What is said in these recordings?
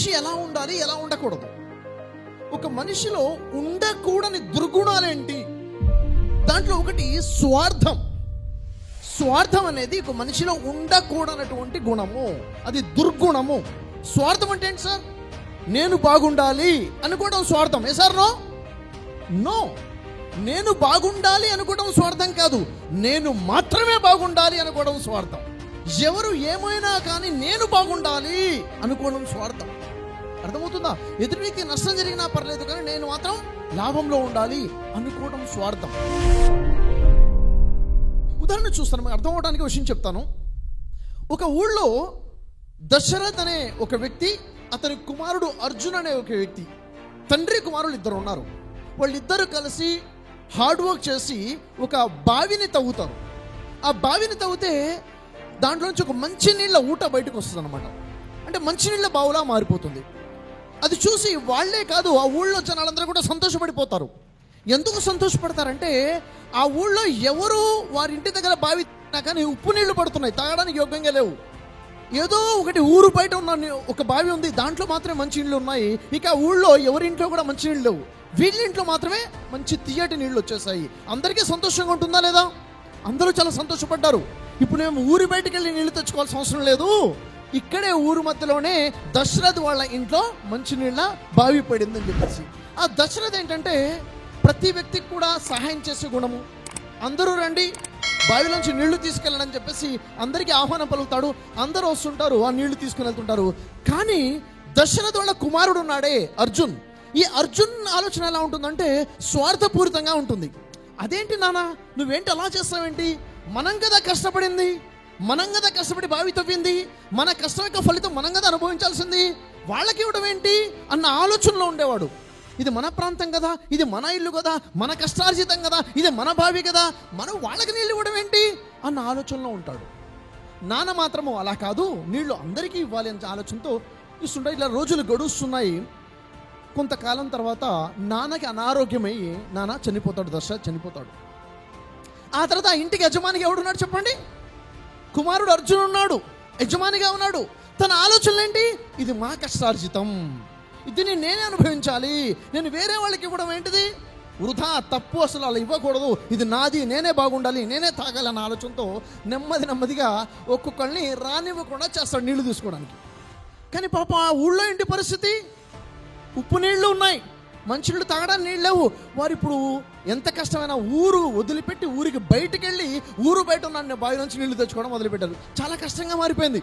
మనిషి ఎలా ఉండాలి, ఎలా ఉండకూడదు. ఒక మనిషిలో ఉండకూడని దుర్గుణాలేంటి? దాంట్లో ఒకటి స్వార్థం. స్వార్థం అనేది ఒక మనిషిలో ఉండకూడనటువంటి గుణము, అది దుర్గుణము. స్వార్థం అంటే ఏంటి సార్? నేను బాగుండాలి అనుకోవడం స్వార్థం. ఏ సార్? నో. నేను బాగుండాలి అనుకోవడం స్వార్థం కాదు, నేను మాత్రమే బాగుండాలి అనుకోవడం స్వార్థం. ఎవరు ఏమైనా కానీ నేను బాగుండాలి అనుకోవడం స్వార్థం. అర్థమవుతుందా? ఎదుటి వ్యక్తి నష్టం జరిగినా పర్లేదు కానీ నేను మాత్రం లాభంలో ఉండాలి అనుకోవడం స్వార్థం. ఉదాహరణ చూస్తాను, మీకు అర్థం అవడానికి విషయం చెప్తాను. ఒక ఊళ్ళో దశరథ్ అనే ఒక వ్యక్తి, అతని కుమారుడు అర్జున్ అనే ఒక వ్యక్తి, తండ్రి కుమారులు ఇద్దరు ఉన్నారు. వాళ్ళిద్దరూ కలిసి హార్డ్ వర్క్ చేసి ఒక బావిని తవ్వుతారు. ఆ బావిని తవ్వితే దాంట్లోంచి ఒక మంచినీళ్ళ ఊట బయటకు వస్తుంది అనమాట. అంటే మంచినీళ్ళ బావులా మారిపోతుంది. అది చూసి వాళ్లే కాదు, ఆ ఊళ్ళో జనాలందరూ కూడా సంతోషపడిపోతారు. ఎందుకు సంతోషపడతారంటే ఆ ఊళ్ళో ఎవరు వారి ఇంటి దగ్గర బావి కానీ ఉప్పు నీళ్లు పడుతున్నాయి, తాగడానికి యోగ్యంగా లేవు. ఏదో ఒకటి ఊరు బయట ఉన్న ఒక బావి ఉంది, దాంట్లో మాత్రమే మంచి నీళ్ళు ఉన్నాయి. ఇక ఊళ్ళో ఎవరింట్లో కూడా మంచి నీళ్ళు లేవు, వీళ్ళ ఇంట్లో మాత్రమే మంచి తీయటి నీళ్ళు వచ్చేసాయి. అందరికీ సంతోషంగా ఉంటుందా లేదా? అందరూ చాలా సంతోషపడ్డారు. ఇప్పుడు మేము ఊరి బయటకు వెళ్ళి నీళ్లు తెచ్చుకోవాల్సిన అవసరం లేదు, ఇక్కడే ఊరు మధ్యలోనే దశరథ్ వాళ్ళ ఇంట్లో మంచినీళ్ళ బావి పడిందని చెప్పేసి. ఆ దశరథ్ ఏంటంటే ప్రతి వ్యక్తికి కూడా సహాయం చేసే గుణము. అందరూ రండి బావిలోంచి నీళ్లు తీసుకెళ్ళాలని చెప్పేసి అందరికీ ఆహ్వానం పలుకుతాడు. అందరూ వస్తుంటారు, ఆ నీళ్లు తీసుకుని వెళ్తుంటారు. కానీ దశరథ్ వాళ్ళ కుమారుడు ఉన్నాడే అర్జున్, ఈ అర్జున్ ఆలోచన ఎలా ఉంటుందంటే స్వార్థపూరితంగా ఉంటుంది. అదేంటి నాన్న, నువ్వేంటి అలా చేస్తావేంటి? మనం కదా కష్టపడింది, మనం కదా కష్టపడి బావి తవ్వింది, మన కష్టం యొక్క ఫలితం మనం కదా అనుభవించాల్సింది, వాళ్ళకి ఇవ్వడం ఏంటి అన్న ఆలోచనలో ఉండేవాడు. ఇది మన ప్రాంతం కదా, ఇది మన ఇల్లు కదా, మన కష్టార్జితం కదా, ఇది మన బావి కదా, మనం వాళ్ళకి నీళ్ళు ఇవ్వడం ఏంటి అన్న ఆలోచనలో ఉంటాడు. నాన్న మాత్రము అలా కాదు, నీళ్లు అందరికీ ఇవ్వాలి అనే ఆలోచనతో ఇస్తుంటాడు. ఇలా రోజులు గడుస్తున్నాయి. కొంతకాలం తర్వాత నాన్నకి అనారోగ్యమై నాన్న చనిపోతాడు, దశరథ్ చనిపోతాడు. ఆ తర్వాత ఆ ఇంటికి యజమానిగా ఎవడున్నాడు చెప్పండి? కుమారుడు అర్జున్ ఉన్నాడు, యజమానిగా ఉన్నాడు. తన ఆలోచనలు ఏంటి? ఇది మా కష్టార్జితం, దీన్ని నేనే అనుభవించాలి, నేను వేరే వాళ్ళకి ఇవ్వడం ఏంటిది? వృధా, తప్పు, అసలు అలా ఇవ్వకూడదు, ఇది నాది, నేనే బాగుండాలి, నేనే తాగాలి అన్న ఆలోచనతో నెమ్మదిగా ఒక్కొక్కరిని రానివ్వకుండా చేస్తాడు నీళ్లు తీసుకోవడానికి. కానీ పాప ఆ ఊళ్ళో ఏంటి పరిస్థితి? ఉప్పు నీళ్లు ఉన్నాయి, మంచినీళ్ళు తాగడానికి నీళ్ళు లేవు. వారు ఇప్పుడు ఎంత కష్టమైనా ఊరు వదిలిపెట్టి ఊరికి బయటకు వెళ్ళి ఊరు బయట ఉన్న బావి నుంచి నీళ్లు తెచ్చుకోవడం మొదలుపెట్టారు. చాలా కష్టంగా మారిపోయింది.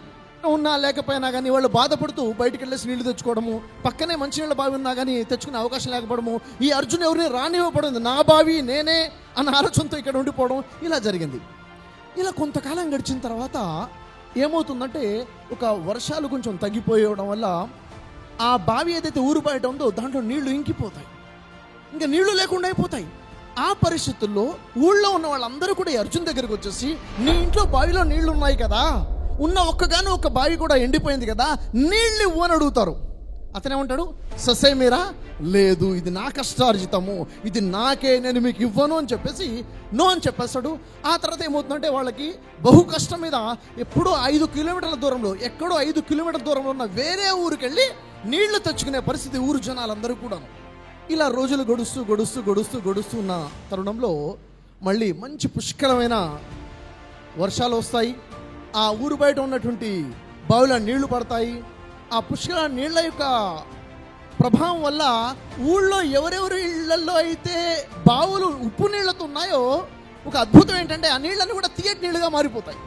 ఉన్నా లేకపోయినా కానీ వాళ్ళు బాధపడుతూ బయటకు వెళ్ళేసి నీళ్లు తెచ్చుకోవడము, పక్కనే మంచినీళ్ళ బావి ఉన్నా కానీ తెచ్చుకునే అవకాశం లేకపోవడము, ఈ అర్జున్ ఎవరిని రానివ్వబడింది, నా బావి నేనే అన్న ఆలోచనతో ఇక్కడ ఉండిపోవడం, ఇలా జరిగింది. ఇలా కొంతకాలం గడిచిన తర్వాత ఏమవుతుందంటే ఒక వర్షాలు కొంచెం తగ్గిపోయడం వల్ల ఆ బావి ఏదైతే ఊరు బయట ఉందో దాంట్లో నీళ్లు ఇంకిపోతాయి, ఇంకా నీళ్లు లేకుండా అయిపోతాయి. ఆ పరిస్థితుల్లో ఊళ్ళో ఉన్న వాళ్ళందరూ కూడా అర్జున్ దగ్గరికి వచ్చేసి, నీ ఇంట్లో బావిలో నీళ్లు ఉన్నాయి కదా, ఉన్న ఒక్కగానో ఒక బావి కూడా ఎండిపోయింది కదా, నీళ్ళు ఇవ్వు అని అడుగుతారు. అతనేమంటాడు? ససేమిరా, లేదు, ఇది నా కష్టార్జితము, ఇది నాకే, నేను మీకు ఇవ్వను అని చెప్పేసి నో అని చెప్పేస్తాడు. ఆ తర్వాత ఏమవుతుందంటే వాళ్ళకి బహు కష్టం మీద ఎప్పుడో 5 కిలోమీటర్ల దూరంలో, ఎక్కడో 5 కిలోమీటర్ల దూరంలో ఉన్న వేరే ఊరికి వెళ్ళి నీళ్లు తెచ్చుకునే పరిస్థితి ఊరు జనాలందరూ కూడా. ఇలా రోజులు గడుస్తూ ఉన్న తరుణంలో మళ్ళీ మంచి పుష్కలమైన వర్షాలు వస్తాయి. ఆ ఊరు బయట ఉన్నటువంటి బావిలో నీళ్లు పడతాయి. ఆ పుష్కల నీళ్ల యొక్క ప్రభావం వల్ల ఊళ్ళో ఎవరెవరి ఇళ్లలో అయితే బావులు ఉప్పు నీళ్లతో ఉన్నాయో ఒక అద్భుతం ఏంటంటే ఆ నీళ్ళన్నీ కూడా తీయటి నీళ్లుగా మారిపోతాయి.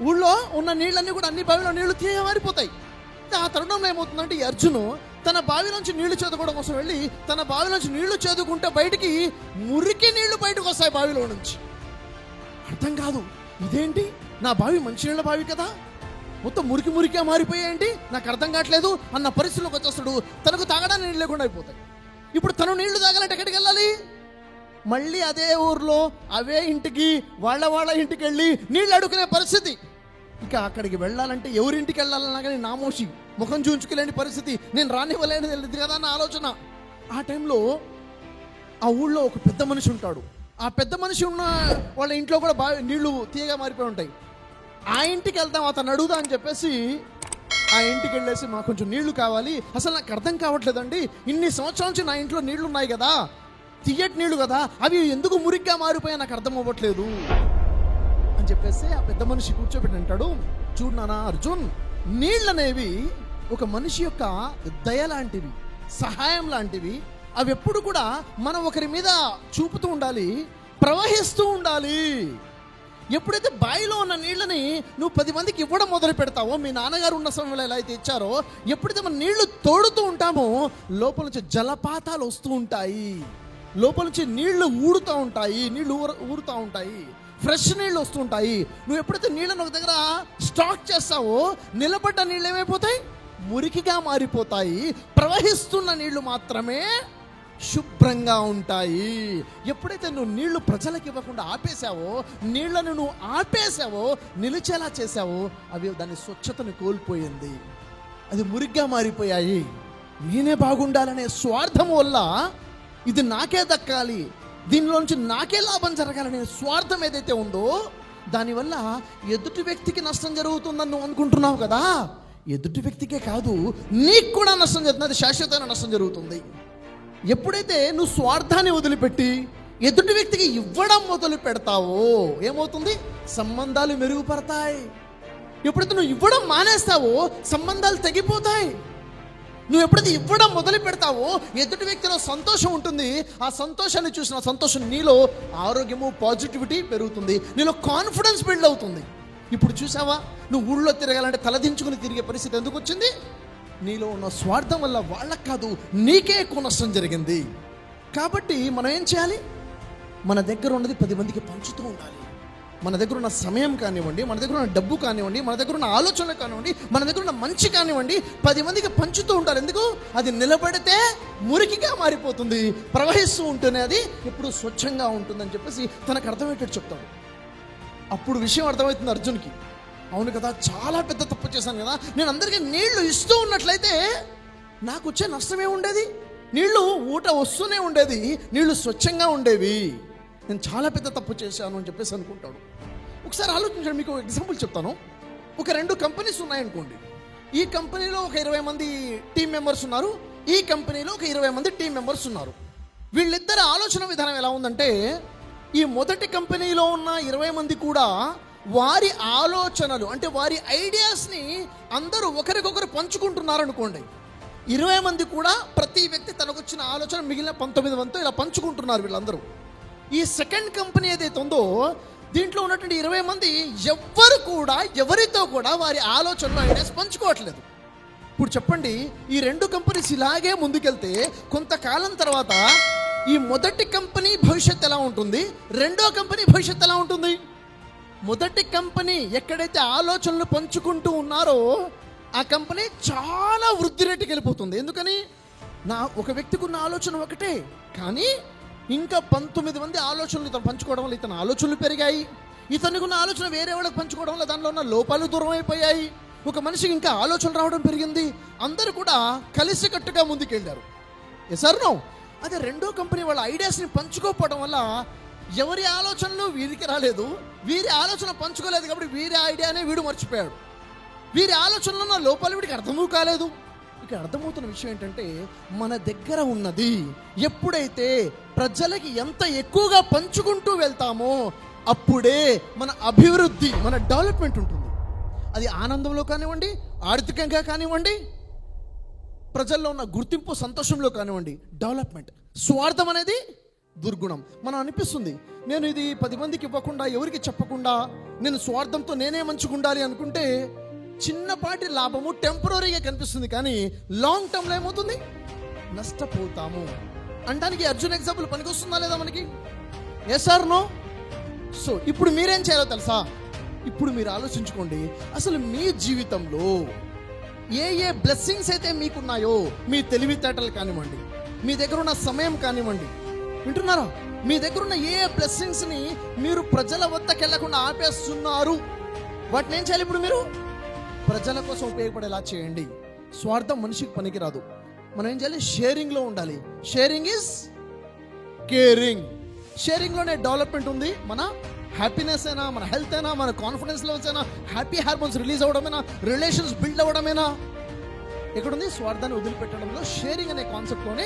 ఊళ్ళో ఉన్న నీళ్ళన్నీ కూడా అన్ని బావిలో నీళ్లు తీయగా మారిపోతాయి. ఆ తరుణంలో ఏమవుతుందంటే ఈ అర్జును తన బావి నుంచి నీళ్లు చదువుకోవడం కోసం వెళ్ళి తన బావి నుంచి నీళ్లు చదువుకుంటే బయటికి మురికి నీళ్లు బయటకు వస్తాయి బావిలో నుంచి. అర్థం కాదు, ఇదేంటి, నా బావి మంచినీళ్ళ బావి కదా, మొత్తం మురికిగా మారిపోయాయండి, నాకు అర్థం కావట్లేదు అన్న పరిస్థితిలోకి వచ్చేస్తాడు. తనకు తాగడానికి నీళ్ళు లేకుండా అయిపోతాయి. ఇప్పుడు తను నీళ్లు తాగాలంటే ఎక్కడికి వెళ్ళాలి? మళ్ళీ అదే ఊర్లో అవే ఇంటికి వాళ్ళ ఇంటికి వెళ్ళి నీళ్ళు అడుగునే పరిస్థితి. ఇక అక్కడికి వెళ్ళాలంటే ఎవరింటికి వెళ్ళాలన్నా కానీ నామోషి, ముఖం చూంచుకోలేని పరిస్థితి, నేను రానివ్వలేని కదా అన్న ఆలోచన. ఆ టైంలో ఆ ఊళ్ళో ఒక పెద్ద మనిషి ఉంటాడు. ఆ పెద్ద మనిషి ఉన్న వాళ్ళ ఇంట్లో కూడా బాగా నీళ్లు తీయగా మారిపోయి ఉంటాయి. ఆ ఇంటికి వెళ్తాం, అతను అడుగుదా అని చెప్పేసి ఆ ఇంటికి వెళ్ళేసి మాకు కొంచెం నీళ్లు కావాలి, అసలు నాకు అర్థం కావట్లేదండి, ఇన్ని సంవత్సరాల నుంచి నా ఇంట్లో నీళ్లు ఉన్నాయి కదా, తియ్యటి నీళ్లు కదా, అవి ఎందుకు మురిగ్గా మారిపోయా నాకు అర్థం అవ్వట్లేదు అని చెప్పేసి ఆ పెద్ద మనిషి కూర్చోబెట్టి అంటాడు, చూడు నాన్న అర్జున్, నీళ్ళు అనేవి ఒక మనిషి యొక్క దయ లాంటివి, సహాయం లాంటివి. అవి ఎప్పుడు కూడా మనం ఒకరి మీద చూపుతూ ఉండాలి, ప్రవహిస్తూ ఉండాలి. ఎప్పుడైతే బావిలో ఉన్న నీళ్ళని నువ్వు 10 మందికి ఇవ్వడం మొదలు పెడతావో, మీ నాన్నగారు ఉన్న సమయంలో ఎలా అయితే ఇచ్చారో, ఎప్పుడైతే మనం నీళ్లు తోడుతూ ఉంటామో లోపల నుంచి జలపాతాలు వస్తూ ఉంటాయి, లోపల నుంచి నీళ్లు ఊడుతూ ఉంటాయి, ఊరుతూ ఉంటాయి, ఫ్రెష్ నీళ్ళు వస్తుంటాయి. నువ్వు ఎప్పుడైతే నీళ్ళను ఒక దగ్గర స్టాక్ చేస్తావో నిలబడ్డ నీళ్ళు ఏమైపోతాయి, మురికిగా మారిపోతాయి. ప్రవహిస్తున్న నీళ్లు మాత్రమే శుభ్రంగా ఉంటాయి. ఎప్పుడైతే నువ్వు నీళ్లు ప్రజలకు ఇవ్వకుండా ఆపేశావో, నీళ్లను నువ్వు ఆపేశావో, నిలిచేలా చేశావో, అవి దాని స్వచ్ఛతను కోల్పోయింది, అది మురిగ్గా మారిపోయాయి. నేనే బాగుండాలనే స్వార్థం వల్ల ఇది నాకే దక్కాలి, దీనిలోంచి నాకే లాభం జరగాలనే స్వార్థం ఏదైతే ఉందో, దానివల్ల ఎదుటి వ్యక్తికి నష్టం జరుగుతుందని నువ్వు అనుకుంటున్నావు కదా, ఎదుటి వ్యక్తికే కాదు నీకు కూడా నష్టం జరుగుతుంది, అది శాశ్వతమైన నష్టం జరుగుతుంది. ఎప్పుడైతే నువ్వు స్వార్థాన్ని వదిలిపెట్టి ఎదుటి వ్యక్తికి ఇవ్వడం మొదలు పెడతావో ఏమవుతుంది, సంబంధాలు మెరుగుపడతాయి. ఎప్పుడైతే నువ్వు ఇవ్వడం మానేస్తావో సంబంధాలు తెగిపోతాయి. నువ్వు ఎప్పుడైతే ఇవ్వడం మొదలు పెడతావో ఎదుటి వ్యక్తిలో సంతోషం ఉంటుంది, ఆ సంతోషాన్ని చూసిన సంతోషం నీలో ఆరోగ్యము, పాజిటివిటీ పెరుగుతుంది, నీలో కాన్ఫిడెన్స్ బిల్డ్ అవుతుంది. ఇప్పుడు చూసావా, నువ్వు ఊళ్ళో తిరగాలంటే తలదించుకుని తిరిగే పరిస్థితి ఎందుకు వచ్చింది? నీలో ఉన్న స్వార్థం వల్ల వాళ్ళకు కాదు నీకే ఎక్కువ నష్టం జరిగింది. కాబట్టి మనం ఏం చేయాలి, మన దగ్గర ఉన్నది 10 మందికి పంచుతూ ఉండాలి. మన దగ్గర ఉన్న సమయం కానివ్వండి, మన దగ్గర ఉన్న డబ్బు కానివ్వండి, మన దగ్గర ఉన్న ఆలోచనలు కానివ్వండి, మన దగ్గర ఉన్న మంచి కానివ్వండి, 10 మందికి పంచుతూ ఉంటారు. ఎందుకు? అది నిలబడితే మురికిగా మారిపోతుంది, ప్రవహిస్తూ ఉంటేనే అది ఎప్పుడు స్వచ్ఛంగా ఉంటుందని చెప్పేసి తనకు అర్థమయ్యేటట్టు చెప్తాడు. అప్పుడు విషయం అర్థమవుతుంది అర్జున్కి, అవును కదా, చాలా పెద్ద తప్పు చేశాను కదా, నేను అందరికీ నీళ్లు ఇస్తూ ఉన్నట్లయితే నాకు వచ్చే నష్టమే ఉండేది, నీళ్లు ఊట వస్తూనే ఉండేది, నీళ్లు స్వచ్ఛంగా ఉండేవి, నేను చాలా పెద్ద తప్పు చేశాను అని చెప్పేసి అనుకుంటాడు. ఒకసారి ఆలోచించండి, మీకు ఎగ్జాంపుల్ చెప్తాను. ఒక 2 కంపెనీస్ ఉన్నాయనుకోండి, ఈ కంపెనీలో ఒక 20 మంది టీం మెంబర్స్ ఉన్నారు, ఈ కంపెనీలో ఒక 20 మంది టీం మెంబర్స్ ఉన్నారు. వీళ్ళిద్దరి ఆలోచన విధానం ఎలా ఉందంటే, ఈ మొదటి కంపెనీలో ఉన్న 20 మంది కూడా వారి ఆలోచనలు అంటే వారి ఐడియాస్ని అందరూ ఒకరికొకరు పంచుకుంటున్నారు అనుకోండి. 20 మంది కూడా ప్రతి వ్యక్తి తనకు వచ్చిన ఆలోచన మిగిలిన 19 మందితో ఇలా పంచుకుంటున్నారు వీళ్ళందరూ. ఈ సెకండ్ కంపెనీ ఏదైతే ఉందో దీంట్లో ఉన్నటువంటి 20 మంది ఎవ్వరు కూడా ఎవరితో కూడా వారి ఆలోచనలు, ఐడియాస్ పంచుకోవట్లేదు. ఇప్పుడు చెప్పండి, ఈ 2 కంపెనీస్ ఇలాగే ముందుకెళ్తే కొంతకాలం తర్వాత ఈ మొదటి కంపెనీ భవిష్యత్తు ఎలా ఉంటుంది, రెండో కంపెనీ భవిష్యత్తు ఎలా ఉంటుంది? మొదటి కంపెనీ ఎక్కడైతే ఆలోచనలు పంచుకుంటూ ఉన్నారో ఆ కంపెనీ చాలా వృద్ధి రేటుకి వెళ్ళిపోతుంది. ఎందుకని? ఒక వ్యక్తికి ఉన్న ఆలోచన ఒకటే, కానీ ఇంకా 19 మంది ఆలోచనలు ఇతను పంచుకోవడం వల్ల ఇతని ఆలోచనలు పెరిగాయి, ఇతనికి ఉన్న ఆలోచన వేరే వాళ్ళకి పంచుకోవడం వల్ల దానిలో ఉన్న లోపాలు దూరం అయిపోయాయి, ఒక మనిషికి ఇంకా ఆలోచన రావడం పెరిగింది, అందరూ కూడా కలిసికట్టుగా ముందుకెళ్ళారు. Yes are no? అదే రెండో కంపెనీ వాళ్ళ ఐడియాస్ని పంచుకోకపోవడం వల్ల ఎవరి ఆలోచనలు వీరికి రాలేదు, వీరి ఆలోచన పంచుకోలేదు, కాబట్టి వీరి ఐడియానే వీడు మర్చిపోయాడు, వీరి ఆలోచనలో ఉన్న లోపాలు వీడికి అర్థమూ కాలేదు. ఇక అర్థమవుతున్న విషయం ఏంటంటే, మన దగ్గర ఉన్నది ఎప్పుడైతే ప్రజలకి ఎంత ఎక్కువగా పంచుకుంటూ వెళ్తామో అప్పుడే మన అభివృద్ధి, మన డెవలప్మెంట్ ఉంటుంది. అది ఆనందంలో కానివ్వండి, ఆర్థికంగా కానివ్వండి, ప్రజల్లో ఉన్న గుర్తింపు, సంతోషంలో కానివ్వండి, డెవలప్మెంట్. స్వార్థం అనేది దుర్గుణం. మనం అనిపిస్తుంది, నేను ఇది 10 మందికి ఇవ్వకుండా, ఎవరికి చెప్పకుండా, నేను స్వార్థంతో నేనే మంచిగుండాలి అనుకుంటే చిన్నపాటి లాభము టెంపరీగా కనిపిస్తుంది, కానీ లాంగ్ టర్మ్లో ఏమవుతుంది, నష్టపోతాము. అంటానికి అర్జున్ ఎగ్జాంపుల్ పనికొస్తుందా లేదా మనకి? Yes are no? సో ఇప్పుడు మీరేం చేయాలో తెలుసా? ఇప్పుడు మీరు ఆలోచించుకోండి, అసలు మీ జీవితంలో ఏ బ్లెస్సింగ్స్ అయితే మీకున్నాయో, మీ తెలివితేటలు కానివ్వండి, మీ దగ్గర ఉన్న సమయం కానివ్వండి, వింటున్నారా? మీ దగ్గర ఉన్న ఏ బ్లెస్సింగ్స్ని మీరు ప్రజల వద్దకు వెళ్లకుండా ఆపేస్తున్నారు, వాటిని ఏం చేయాలి? ఇప్పుడు మీరు ప్రజల కోసం ఉపయోగపడేలా చేయండి. స్వార్థం మనిషికి పనికిరాదు. మనం ఏం చేయాలి? షేరింగ్లో ఉండాలి. Sharing is caring. షేరింగ్లోనే డెవలప్మెంట్ ఉంది. మన హ్యాపీనెస్ అయినా, మన హెల్త్ అయినా, మన కాన్ఫిడెన్స్ లెవెల్స్ అయినా, హ్యాపీ హార్మోన్స్ రిలీజ్ అవ్వడమేనా, రిలేషన్స్ బిల్డ్ అవ్వడమేనా, ఎక్కడుంది? స్వార్థాన్ని వదిలిపెట్టడంలో, షేరింగ్ అనే కాన్సెప్ట్లోనే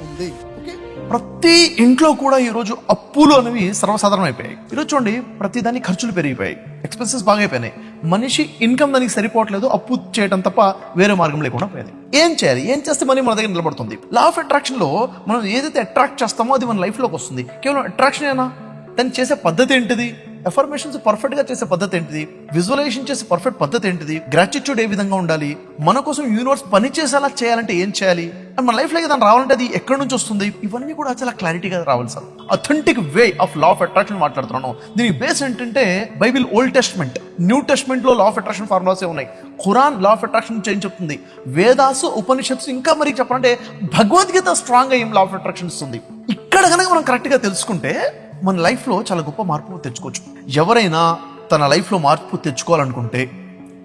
ఉంది. ఓకే, ప్రతి ఇంట్లో కూడా ఈరోజు అప్పులు అనేవి సర్వసాధారణం అయిపోయాయి. ఈరోజు చూడండి, ప్రతి దానికి ఖర్చులు పెరిగిపోయాయి, ఎక్స్పెన్సెస్ బాగా అయిపోయినాయి. మనిషి ఇన్కమ్ దానికి సరిపోవట్లేదు, అప్పు చేయడం తప్ప వేరే మార్గం లేకుండా పోయింది. ఏం చేయాలి? ఏం చేస్తే మనీ మన దగ్గర నిలబడుతుంది? లా ఆఫ్ అట్రాక్షన్ లో మనం ఏదైతే అట్రాక్ట్ చేస్తామో అది మన లైఫ్ లోకి వస్తుంది. కేవలం అట్రాక్షన్ ఏనా? దాన్ని చేసే పద్ధతి ఏంటిది? ఎఫర్మేషన్స్ పర్ఫెక్ట్ గా చేసే పద్ధతి ఏంటిది? విజువలైజేషన్ చేసే పర్ఫెక్ట్ పద్ధతి ఏంటిది? గ్రాటిట్యూడ్ ఏ విధంగా ఉండాలి? మన కోసం యూనివర్స్ పని చేసేలా చేయాలంటే ఏం చేయాలి? అండ్ మన లైఫ్ లో దాన్ని రావాలంటే అది ఎక్కడి నుంచి వస్తుంది? ఇవన్నీ కూడా చాలా క్లారిటీగా రావాలి sir. Authentic way of law of attraction మాట్లాడుతున్నాను. దీనికి బేస్ ఏంటంటే Bible old testament, new testament లో లా ఆఫ్ అట్రాక్షన్ ఫార్ములాస్ ఉన్నాయి. Quran law of attraction change చెప్తుంది. వేదాసు, ఉపనిషత్తు, ఇంకా మరి చెప్పాలంటే భగవద్గీత స్ట్రాంగ్ గా ఏం లా ఆఫ్ అట్రాక్షన్ ఇస్తుంది. ఇక్కడ కనుక మనం కరెక్ట్ గా తెలుసుకుంటే మన లైఫ్లో చాలా గొప్ప మార్పు తెచ్చుకోవచ్చు. ఎవరైనా తన లైఫ్లో మార్పు తెచ్చుకోవాలనుకుంటే,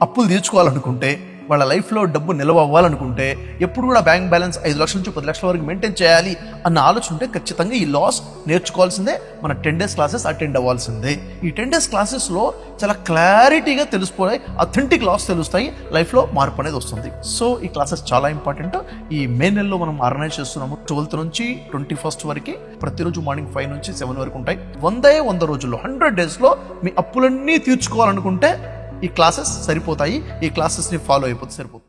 అప్పులు తీర్చుకోవాలనుకుంటే, వాళ్ళ లైఫ్లో డబ్బు నిల్వ అవ్వాలనుకుంటే, ఎప్పుడు కూడా బ్యాంక్ బ్యాలెన్స్ 5 లక్షల నుంచి 10 లక్షల వరకు మెయింటైన్ చేయాలి అన్న ఆలోచన ఉంటే ఖచ్చితంగా ఈ లాస్ నేర్చుకోవాల్సిందే. మన 10 days క్లాసెస్ అటెండ్ అవ్వాల్సిందే. ఈ 10 days క్లాసెస్లో చాలా క్లారిటీగా తెలిసిపోయి అథెంటిక్ లాస్ తెలుస్తాయి, లైఫ్లో మార్పు అనేది వస్తుంది. సో ఈ క్లాసెస్ చాలా ఇంపార్టెంట్. ఈ మే నెలలో మనం ఆర్గనైజ్ చేస్తున్నాము. 12th నుంచి 21st వరకు ప్రతిరోజు మార్నింగ్ 5 నుంచి 7 వరకు ఉంటాయి. 100 రోజుల్లో 100 daysలో మీ అప్పులన్నీ తీర్చుకోవాలనుకుంటే ఈ క్లాసెస్ సరిపోతాయి. ఈ క్లాసెస్ని ఫాలో అయిపోతే సరిపోతుంది.